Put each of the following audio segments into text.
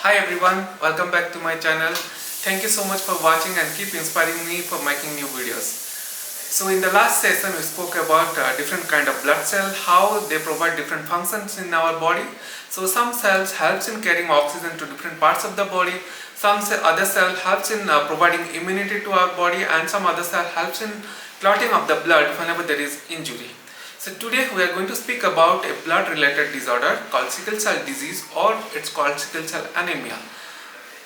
Hi everyone, welcome back to my channel. Thank you so much for watching and keep inspiring me for making new videos. So in the last session we spoke about different kind of blood cell, how they provide different functions in our body. So some cells helps in carrying oxygen to different parts of the body, other cell helps in providing immunity to our body, and some other cell helps in clotting of the blood whenever there is injury. So today we are going to speak about a blood related disorder called sickle cell disease, or it's called sickle cell anemia.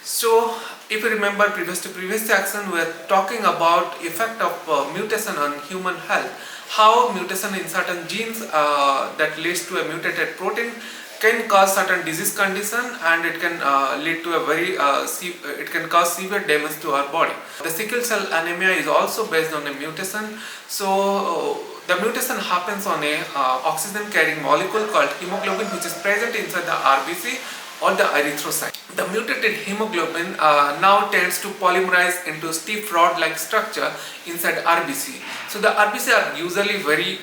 So if you remember previous section, we are talking about effect of mutation on human health, how mutation in certain genes that leads to a mutated protein can cause certain disease condition, and it can lead to a it can cause severe damage to our body. The sickle cell anemia is also based on a mutation. So the mutation happens on a oxygen carrying molecule called hemoglobin, which is present inside the RBC or the erythrocyte. The mutated hemoglobin now tends to polymerize into stiff rod-like structure inside RBC. So the RBC are usually very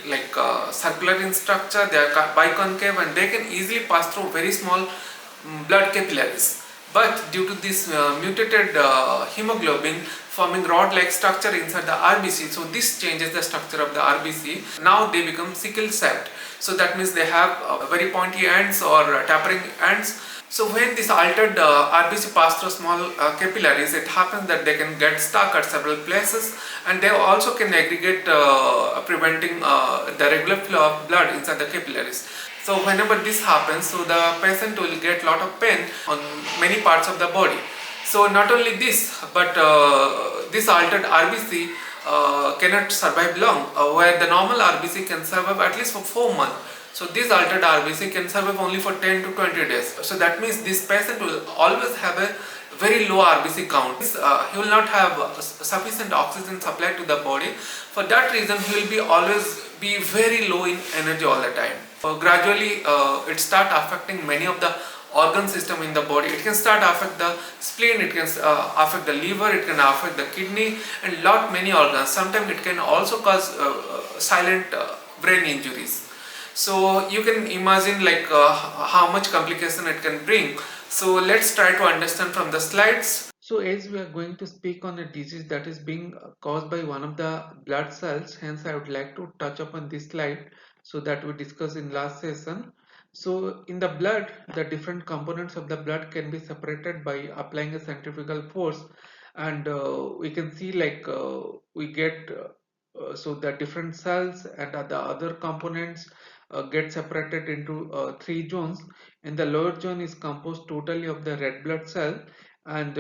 circular in structure. They are biconcave and they can easily pass through very small blood capillaries. But due to this mutated hemoglobin forming rod-like structure inside the RBC, so this changes the structure of the RBC. Now they become sickle-shaped. So that means they have very pointy ends or tapering ends. So when this altered RBC pass through small capillaries, it happens that they can get stuck at several places, and they also can aggregate, preventing the regular flow of blood inside the capillaries. So whenever this happens, so the patient will get lot of pain on many parts of the body. So not only this, but this altered RBC cannot survive long, where the normal RBC can survive at least for 4 months. So this altered RBC can survive only for 10 to 20 days. So that means this patient will always have a very low RBC count. He will not have sufficient oxygen supply to the body. For that reason, he will be always be very low in energy all the time. Gradually, it start affecting many of the organ system in the body. It can start affect the spleen, it can affect the liver, it can affect the kidney, and lot many organs. Sometimes it can also cause silent brain injuries. So you can imagine how much complication it can bring. So let's try to understand from the slides. So as we are going to speak on a disease that is being caused by one of the blood cells, hence I would like to touch upon this slide so that we discussed in last session. So in the blood, the different components of the blood can be separated by applying a centrifugal force, and we can see we get so the different cells and the other components get separated into 3 zones. And the lower zone is composed totally of the red blood cell, and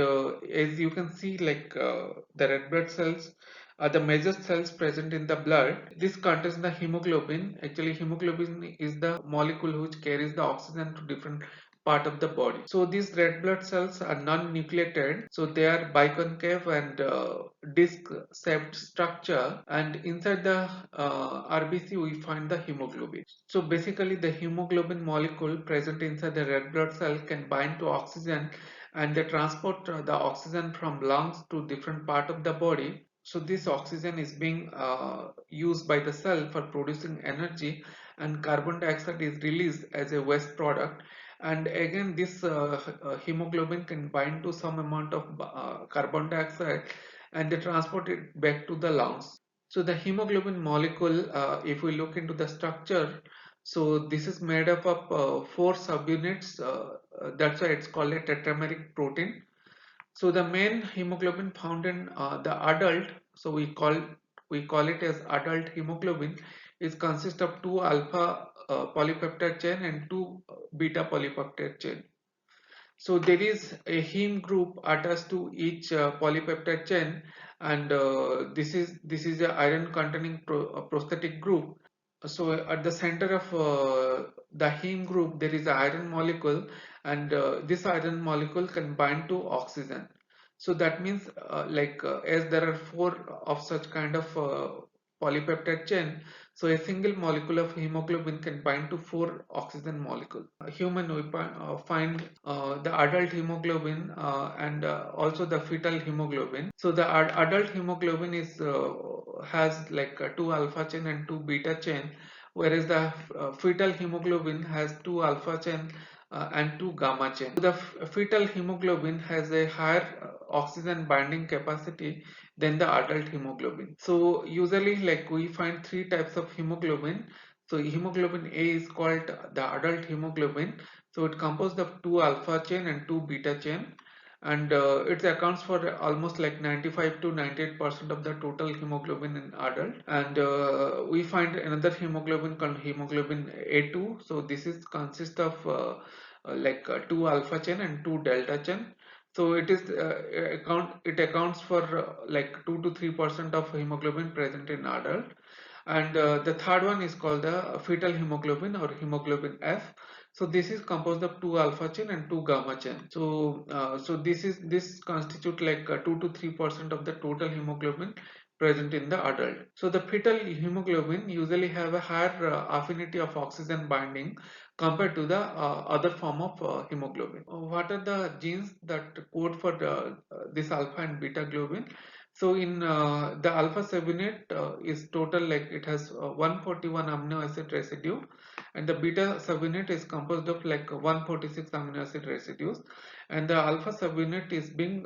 as you can see, the red blood cells are the major cells present in the blood. This contains the hemoglobin. Actually, hemoglobin is the molecule which carries the oxygen to different part of the body. So these red blood cells are non-nucleated, so they are biconcave and disc-shaped structure, and inside the RBC we find the hemoglobin. So basically the hemoglobin molecule present inside the red blood cell can bind to oxygen, and they transport the oxygen from lungs to different part of the body. So this oxygen is being used by the cell for producing energy, and carbon dioxide is released as a waste product. And again, this hemoglobin can bind to some amount of carbon dioxide, and they transport it back to the lungs. So the hemoglobin molecule, if we look into the structure, so this is made up of 4 subunits. That's why it's called a tetrameric protein. So the main hemoglobin found in the adult, so we call it as adult hemoglobin, is consist of 2 alpha polypeptide chain and 2 beta polypeptide chain. So there is a heme group attached to each polypeptide chain, and this is a iron containing prosthetic group. So at the center of the heme group there is an iron molecule, and this iron molecule can bind to oxygen. So that means as there are 4 of such kind of polypeptide chain, so a single molecule of hemoglobin can bind to 4 oxygen molecules. Human we find the adult hemoglobin and also the fetal hemoglobin. So the adult hemoglobin is has 2 alpha chain and 2 beta chain, whereas the fetal hemoglobin has 2 alpha chain and two gamma chain. The fetal hemoglobin has a higher oxygen binding capacity than the adult hemoglobin. So usually like we find three types of hemoglobin. So hemoglobin A is called the adult hemoglobin. So it composed of two alpha chain and two beta chain, and it accounts for almost like 95 to 98% of the total hemoglobin in adult. And we find another hemoglobin called hemoglobin A2. So this is consist of two alpha chain and two delta chain. So it is it accounts for like 2 to 3% of hemoglobin present in adult. And the third one is called the fetal hemoglobin or hemoglobin F. So this is composed of two alpha chain and two gamma chain. So this constitute like 2 to 3% of the total hemoglobin present in the adult. So the fetal hemoglobin usually have a higher affinity of oxygen binding compared to the other form of hemoglobin. What are the genes that code for this alpha and beta globin? So in the alpha subunit is total, like it has 141 amino acid residue, and the beta subunit is composed of like 146 amino acid residues, and the alpha subunit is being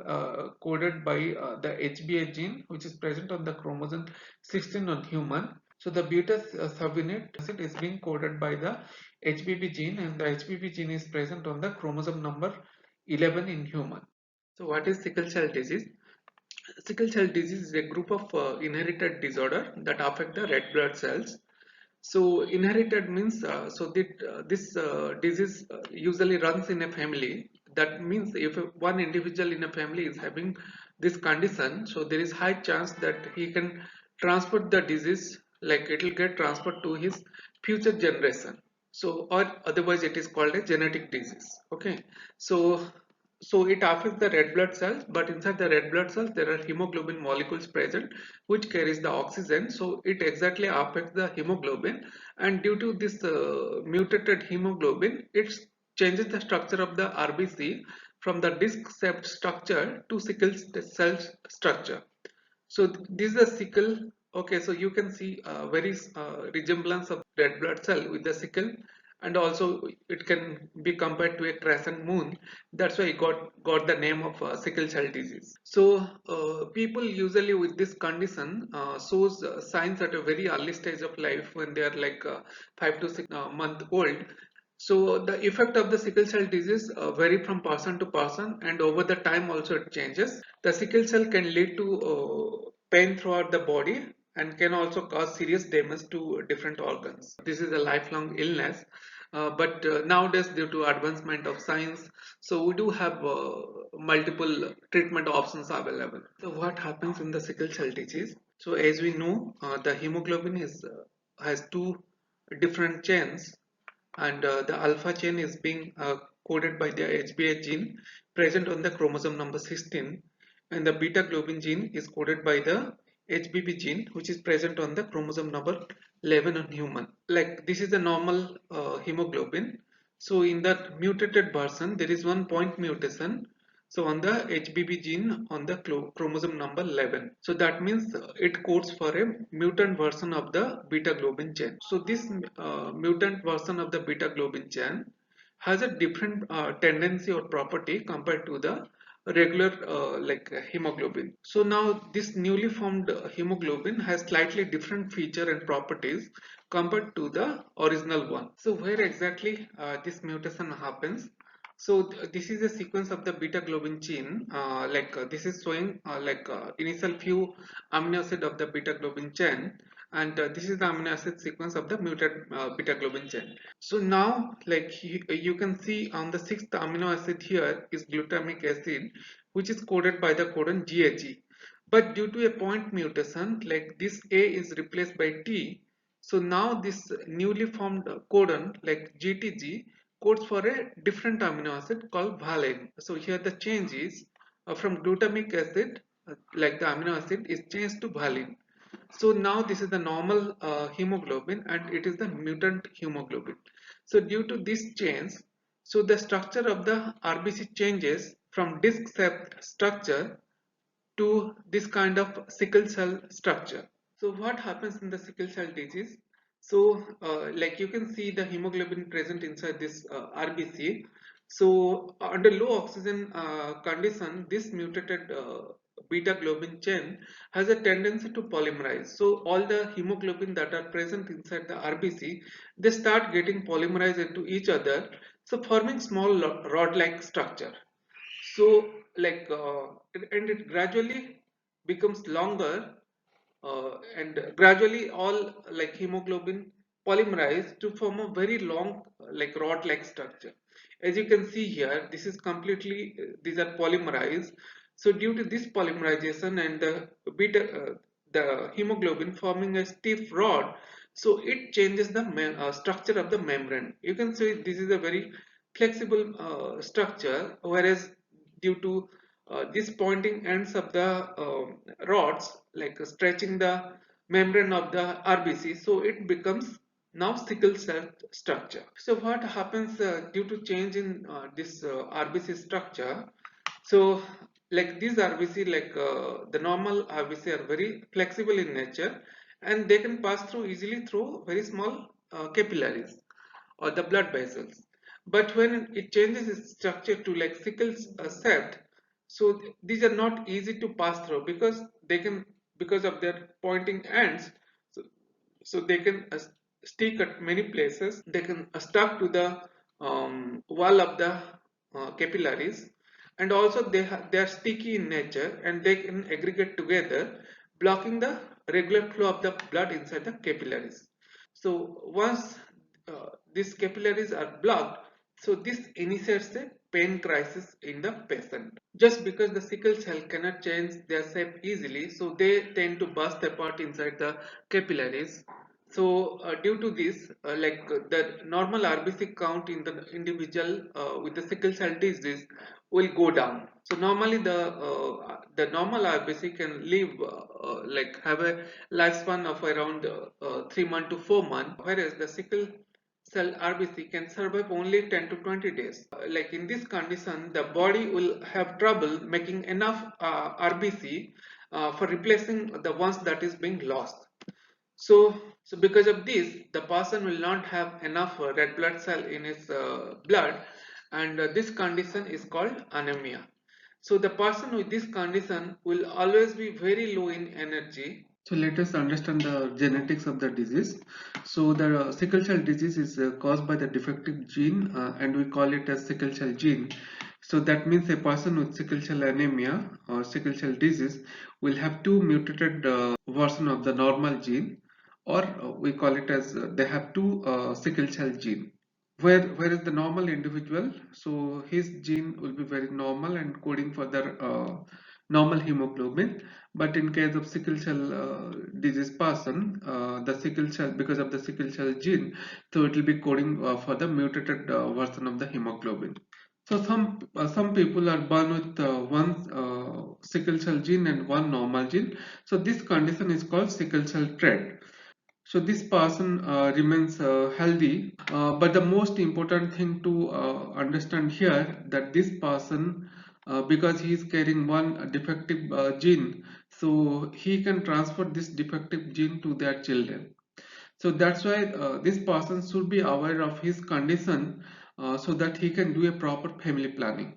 coded by the HBA gene, which is present on the chromosome 16 on human. So the beta subunit acid is being coded by the HBB gene, and the HBB gene is present on the chromosome number 11 in human. So what is sickle cell disease? Sickle cell disease is a group of inherited disorder that affect the red blood cells. So inherited means this disease usually runs in a family. That means if one individual in a family is having this condition, so there is high chance that he can transfer the disease, like it will get transferred to his future generation. So or otherwise it is called a genetic disease. Okay, so it affects the red blood cells, but inside the red blood cells there are hemoglobin molecules present which carries the oxygen. So it exactly affects the hemoglobin, and due to this mutated hemoglobin, it changes the structure of the RBC from the disc shaped structure to sickle cell structure. So this is a sickle. Okay, so you can see very resemblance of red blood cell with the sickle, and also it can be compared to a crescent moon. That's why it got the name of sickle cell disease. So people usually with this condition shows signs at a very early stage of life when they are like 5 to 6 month old. So the effect of the sickle cell disease vary from person to person, and over the time also it changes. The sickle cell can lead to pain throughout the body and can also cause serious damage to different organs. This is a lifelong illness, but nowadays due to advancement of science, so we do have multiple treatment options available. So what happens in the sickle cell disease? So as we know, the hemoglobin is has two different chains, and the alpha chain is being coded by the HBA gene present on the chromosome number 16, and the beta globin gene is coded by the HBB gene which is present on the chromosome number 11 on human. Like this is the normal hemoglobin. So in that mutated version there is one point mutation, so on the HBB gene on the chromosome number 11. So that means it codes for a mutant version of the beta globin chain. So this mutant version of the beta globin chain has a different tendency or property compared to the regular hemoglobin. So now this newly formed hemoglobin has slightly different feature and properties compared to the original one. So where exactly this mutation happens? So this is a sequence of the beta globin chain. This is showing initial few amino acid of the beta globin chain, and this is the amino acid sequence of the mutant beta globin chain. So now, like you can see on the sixth amino acid here is glutamic acid, which is coded by the codon GAG. But due to a point mutation, like this A is replaced by T, so now this newly formed codon like GTG codes for a different amino acid called valine. So here the change is from glutamic acid, like the amino acid is changed to valine. So now this is the normal hemoglobin, and it is the mutant hemoglobin. So due to this change, so the structure of the RBC changes from disc shaped structure to this kind of sickle cell structure. So what happens in the sickle cell disease? So like you can see the hemoglobin present inside this RBC, So under low oxygen condition, this mutated beta globin chain has a tendency to polymerize. So all the hemoglobin that are present inside the RBC, they start getting polymerized into each other, so forming small rod-like structure. So and it gradually becomes longer, and gradually all like hemoglobin polymerize to form a very long like rod-like structure. As you can see here, this is completely these are polymerized. So due to this polymerization and the hemoglobin forming a stiff rod, so it changes the structure of the membrane. You can see this is a very flexible structure, whereas due to these pointing ends of the rods stretching the membrane of the RBC, so it becomes now sickle cell structure. So what happens due to change in this RBC structure? So like these RBC, the normal RBC are very flexible in nature, and they can pass through easily through very small capillaries or the blood vessels. But when it changes its structure to like sickle set, so these are not easy to pass through because they can, because of their pointing ends, so, so they can stick at many places. They can stuck to the wall of the capillaries, and also they are sticky in nature and they can aggregate together, blocking the regular flow of the blood inside the capillaries. So once these capillaries are blocked, so this initiates a pain crisis in the patient. Just because the sickle cell cannot change their shape easily, so they tend to burst apart inside the capillaries. So due to this, the normal RBC count in the individual with the sickle cell disease will go down. So normally the normal RBC can live have a lifespan of around 3 months to 4 months, whereas the sickle cell RBC can survive only 10 to 20 days. Like in this condition, the body will have trouble making enough RBC for replacing the ones that is being lost. So because of this, the person will not have enough red blood cell in his blood, and this condition is called anemia. So the person with this condition will always be very low in energy. So let us understand the genetics of the disease. So the sickle cell disease is caused by the defective gene, and we call it as sickle cell gene. So that means a person with sickle cell anemia or sickle cell disease will have two mutated version of the normal gene, or we call it as they have two sickle cell gene. Whereas the normal individual, so his gene will be very normal and coding for the normal hemoglobin. But in case of sickle cell disease person, the sickle cell, because of the sickle cell gene, so it will be coding for the mutated version of the hemoglobin. So some people are born with one sickle cell gene and one normal gene. So this condition is called sickle cell trait. So this person remains healthy, but the most important thing to understand here that this person, because he is carrying one defective gene, so he can transfer this defective gene to their children. So that's why this person should be aware of his condition, so that he can do a proper family planning.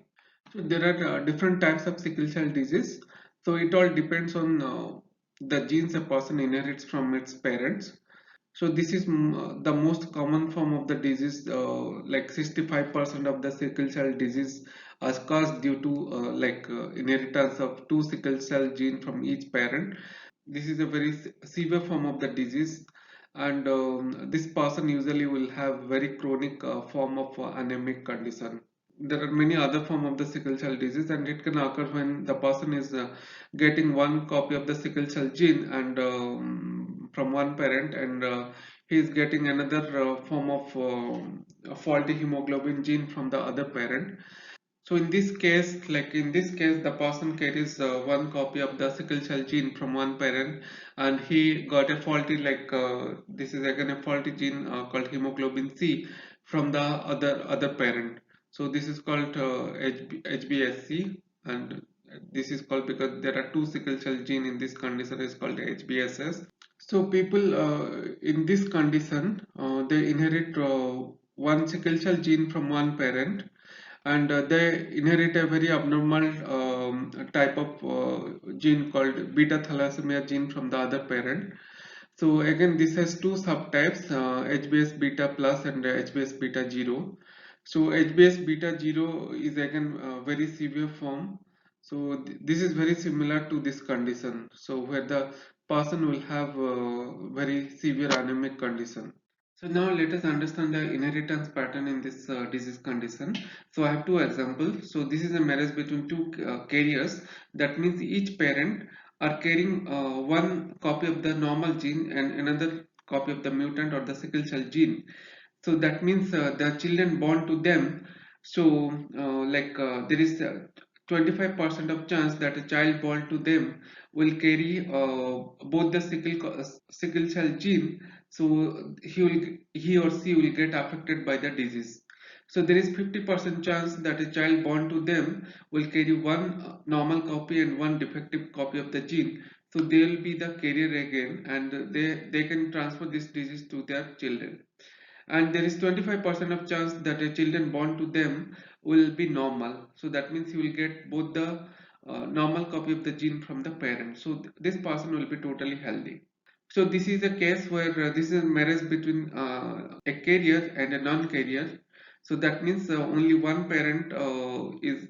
So there are different types of sickle cell disease. So it all depends on the genes a person inherits from its parents. So this is the most common form of the disease. Like 65% of the sickle cell disease is caused due to inheritance of two sickle cell gene from each parent. This is a very severe form of the disease, and this person usually will have very chronic form of anemic condition. There are many other form of the sickle cell disease, and it can occur when the person is getting one copy of the sickle cell gene and from one parent, and he is getting another form of a faulty hemoglobin gene from the other parent. So in this case, the person carries one copy of the sickle cell gene from one parent, and he got a faulty, this is again a faulty gene called hemoglobin C from the other parent. So this is called HBSC, and this is called because there are two sickle cell gene in this condition is called HBSS. So people in this condition they inherit one sickle cell gene from one parent, and they inherit a very abnormal type of gene called beta thalassemia gene from the other parent. So again, this has two subtypes, HBS beta plus and HBS beta 0. So HBS beta 0 is again very severe form. So this is very similar to this condition. So where the person will have very severe anemic condition. So now let us understand the inheritance pattern in this disease condition. So I have two examples. So this is a marriage between two carriers. That means each parent are carrying one copy of the normal gene and another copy of the mutant or the sickle cell gene. So that means the children born to them, so there is 25% of chance that a child born to them will carry both the sickle cell gene, so he or she will get affected by the disease. So there is 50% chance that a child born to them will carry one normal copy and one defective copy of the gene, so they will be the carrier again, and they can transfer this disease to their children. And there is 25% of chance that a children born to them will be normal, so that means you will get both the normal copy of the gene from the parent, so this person will be totally healthy. So this is a case where this is a marriage between a carrier and a non-carrier. So that means only one parent is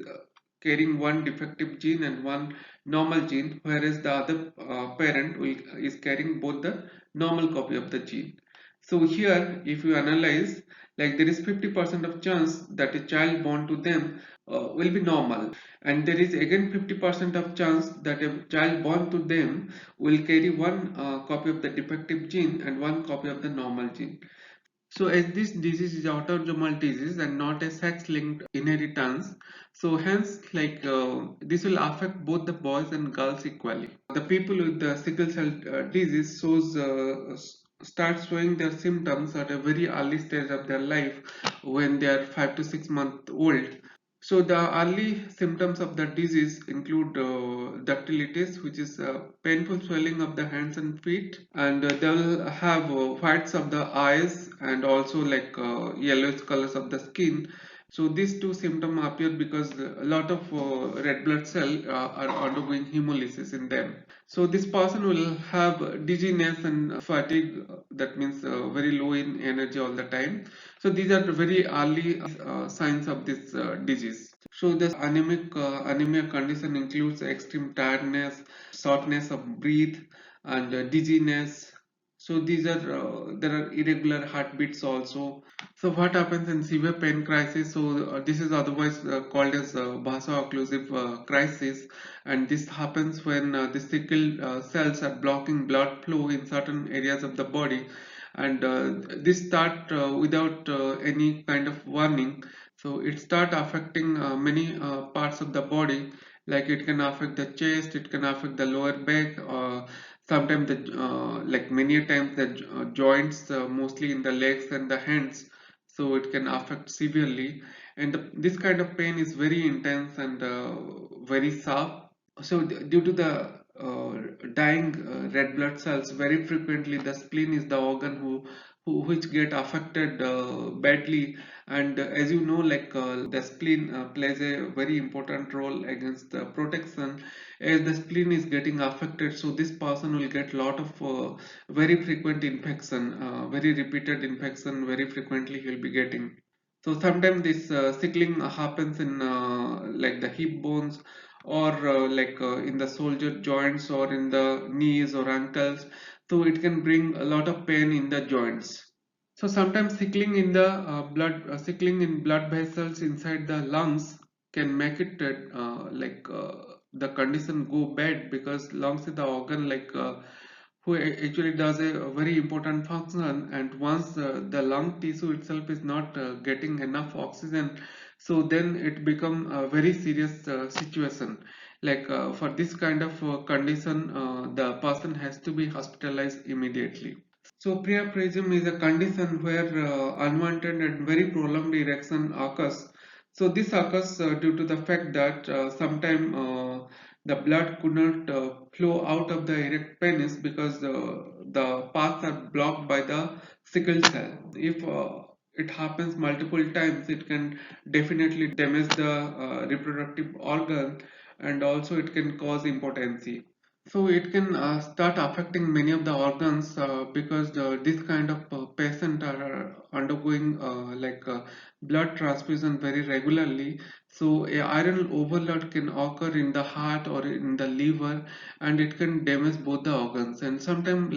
carrying one defective gene and one normal gene, whereas the other parent is carrying both the normal copy of the gene. So here, if you analyze, like there is 50% of chance that a child born to them will be normal, and there is again 50% of chance that a child born to them will carry one copy of the defective gene and one copy of the normal gene. So as this disease is autosomal disease and not a sex-linked inheritance, so hence this will affect both the boys and girls equally. The people with the sickle cell disease start showing their symptoms at a very early stage of their life when they are 5 to 6 months old. So the early symptoms of the disease include dactylitis, which is painful swelling of the hands and feet, and they will have whites of the eyes and also yellowish colors of the skin. So these two symptoms appear because a lot of red blood cells are undergoing hemolysis in them. So this person will have dizziness and fatigue, that means very low in energy all the time. So these are the very early signs of this disease. So this anemia condition includes extreme tiredness, shortness of breath, and dizziness. So these are there are irregular heartbeats also. So what happens in severe pain crisis? So this is otherwise called as vaso-occlusive crisis, and this happens when the sickle cells are blocking blood flow in certain areas of the body, and this start without any kind of warning. So it start affecting many parts of the body, like it can affect the chest, it can affect the lower back, sometimes the like many times the joints, mostly in the legs and the hands, so it can affect severely. And this kind of pain is very intense and very sharp. So due to the dying red blood cells, very frequently the spleen is the organ who which get affected badly. And as you know, the spleen plays a very important role against the protection. As the spleen is getting affected, so this person will get lot of very frequent infection, very repeated infection, very frequently he will be getting. So sometimes this sickling happens in like the hip bones, or in the shoulder joints, or in the knees or ankles. So it can bring a lot of pain in the joints. So sometimes sickling in blood vessels inside the lungs can make it the condition go bad, because lungs is the organ who actually does a very important function, and once the lung tissue itself is not getting enough oxygen, so then it become a very serious situation. For this kind of condition, the person has to be hospitalized immediately. So priapism is a condition where unwanted and very prolonged erection occurs. So this occurs due to the fact that sometimes the blood could not flow out of the erect penis, because the paths are blocked by the sickle cell. If it happens multiple times, it can definitely damage the reproductive organ, and also it can cause impotency. So it can start affecting many of the organs because this kind of patient are undergoing blood transfusion very regularly. So a iron overload can occur in the heart or in the liver, and it can damage both the organs. And sometimes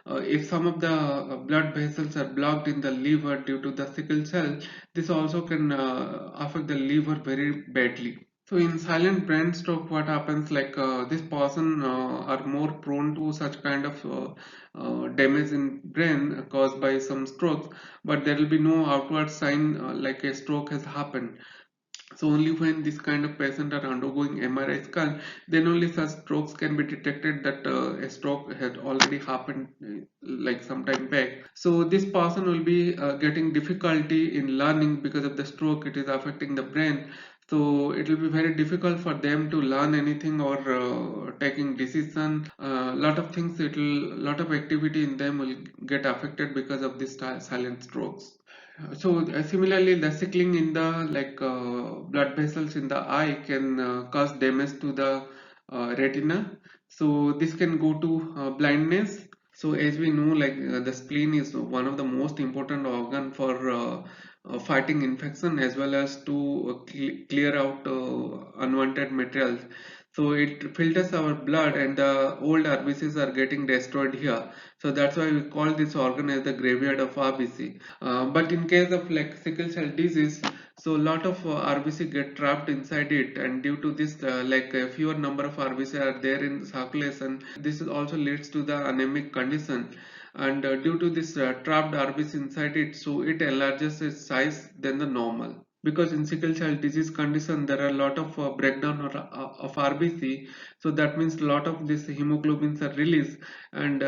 if some of the blood vessels are blocked in the liver due to the sickle cell, this also can affect the liver very badly. So in silent brain stroke, what happens this person are more prone to such kind of damage in brain caused by some strokes, but there will be no outward sign like a stroke has happened. So only when this kind of patient are undergoing MRI scan, then only such strokes can be detected that a stroke had already happened like some time back. So this person will be getting difficulty in learning because of the stroke. It is affecting the brain. So it will be very difficult for them to learn anything or taking decision. Lot of things, lot of activity in them will get affected because of this silent strokes. So similarly, the sickling in the blood vessels in the eye can cause damage to the retina. So this can go to blindness. So as we know, the spleen is one of the most important organ for fighting infection as well as to clear out unwanted materials. So it filters our blood, and the old RBCs are getting destroyed here. So that's why we call this organ as the graveyard of RBC. But in case of like sickle cell disease, so a lot of RBC get trapped inside it, and due to this, a fewer number of RBC are there in circulation. This also leads to the anemic condition, and due to this trapped RBC inside it, so it enlarges its size than the normal. Because in sickle cell disease condition, there are a lot of breakdown of RBC, so that means a lot of these hemoglobins are released, and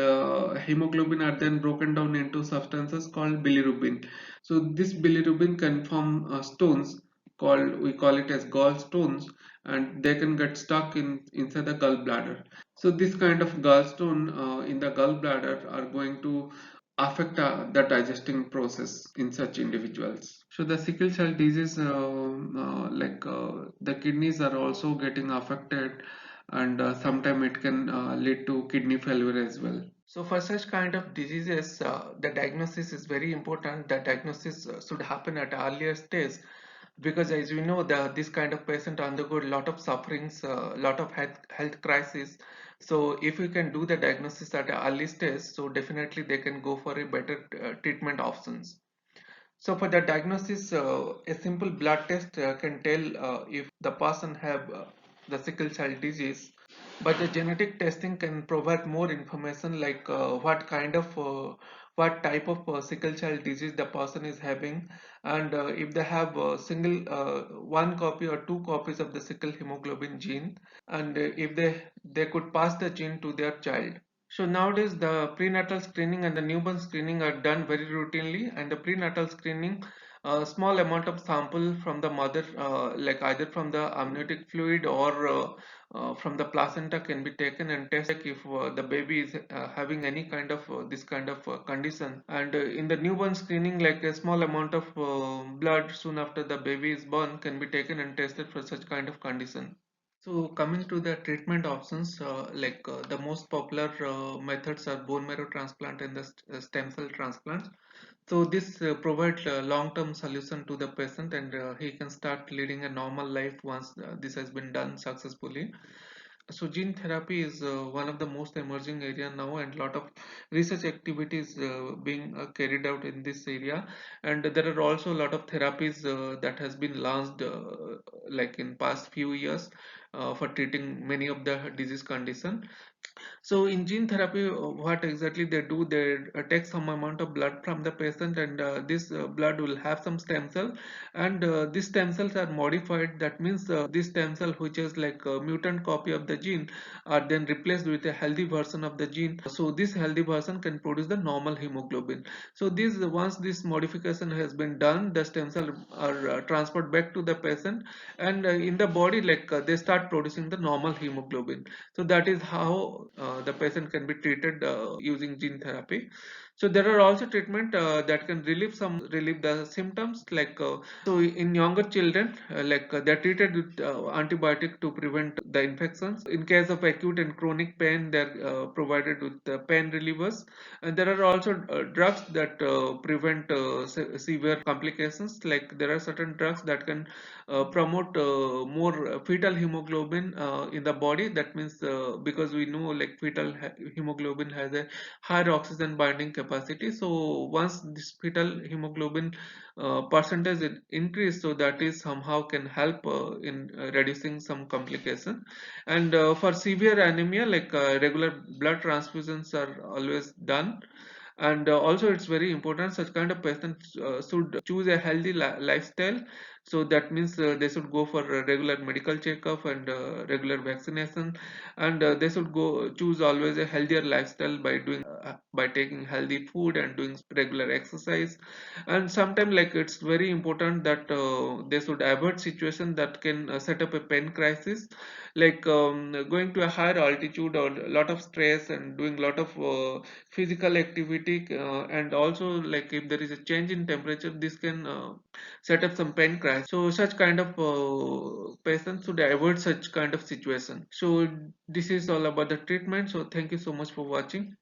hemoglobin are then broken down into substances called bilirubin. So this bilirubin can form stones, called we call it as gallstones, and they can get stuck in inside the gallbladder. So this kind of gallstone in the gallbladder are going to affect the digesting process in such individuals. So the sickle cell disease, the kidneys are also getting affected, and sometimes it can lead to kidney failure as well. So for such kind of diseases, the diagnosis is very important. The diagnosis should happen at earlier stage, because as we know, this kind of patient undergo a lot of sufferings, a lot of health crisis. So if we can do the diagnosis at an early stage, so definitely they can go for a better treatment options. So for the diagnosis, a simple blood test can tell if the person have the sickle cell disease, but the genetic testing can provide more information, like what type of sickle cell disease the person is having, and if they have a single one copy or two copies of the sickle hemoglobin gene, and if they could pass the gene to their child. So nowadays the prenatal screening and the newborn screening are done very routinely, and the prenatal screening, a small amount of sample from the mother, like either from the amniotic fluid or from the placenta, can be taken and test if the baby is having any kind of this kind of condition. And in the newborn screening, like a small amount of blood soon after the baby is born can be taken and tested for such kind of condition. So coming to the treatment options, the most popular methods are bone marrow transplant and the stem cell transplant. So this provides a long-term solution to the patient, and he can start leading a normal life once this has been done successfully. So gene therapy is one of the most emerging area now, and lot of research activities being carried out in this area. And there are also a lot of therapies that has been launched like in past few years for treating many of the disease condition. So in gene therapy, what exactly they do, they take some amount of blood from the patient, and this blood will have some stem cell, and these stem cells are modified. That means this stem cell, which is like a mutant copy of the gene, are then replaced with a healthy version of the gene. So this healthy version can produce the normal hemoglobin. So this once this modification has been done, the stem cell are transferred back to the patient, and in the body, they start producing the normal hemoglobin. So that is how the patient can be treated using gene therapy. So there are also treatment that can relieve the symptoms, like so in younger children, they're treated with antibiotic to prevent the infections. In case of acute and chronic pain, they're provided with pain relievers. And there are also drugs that prevent severe complications. Like there are certain drugs that can promote more fetal hemoglobin in the body. That means because we know like hemoglobin has a higher oxygen binding capacity. So once this fetal hemoglobin percentage increase, so that is somehow can help in reducing some complication. And for severe anemia, regular blood transfusions are always done. And also it's very important such kind of patients should choose a healthy lifestyle. So that means they should go for a regular medical checkup and regular vaccination. And they should go choose always a healthier lifestyle by taking healthy food and doing regular exercise. And sometimes like it's very important that they should avoid situation that can set up a pain crisis, going to a higher altitude or a lot of stress and doing a lot of physical activity, and also like if there is a change in temperature, this can set up some pain crisis. So such kind of patients should avoid such kind of situation. So this is all about the treatment. So thank you so much for watching.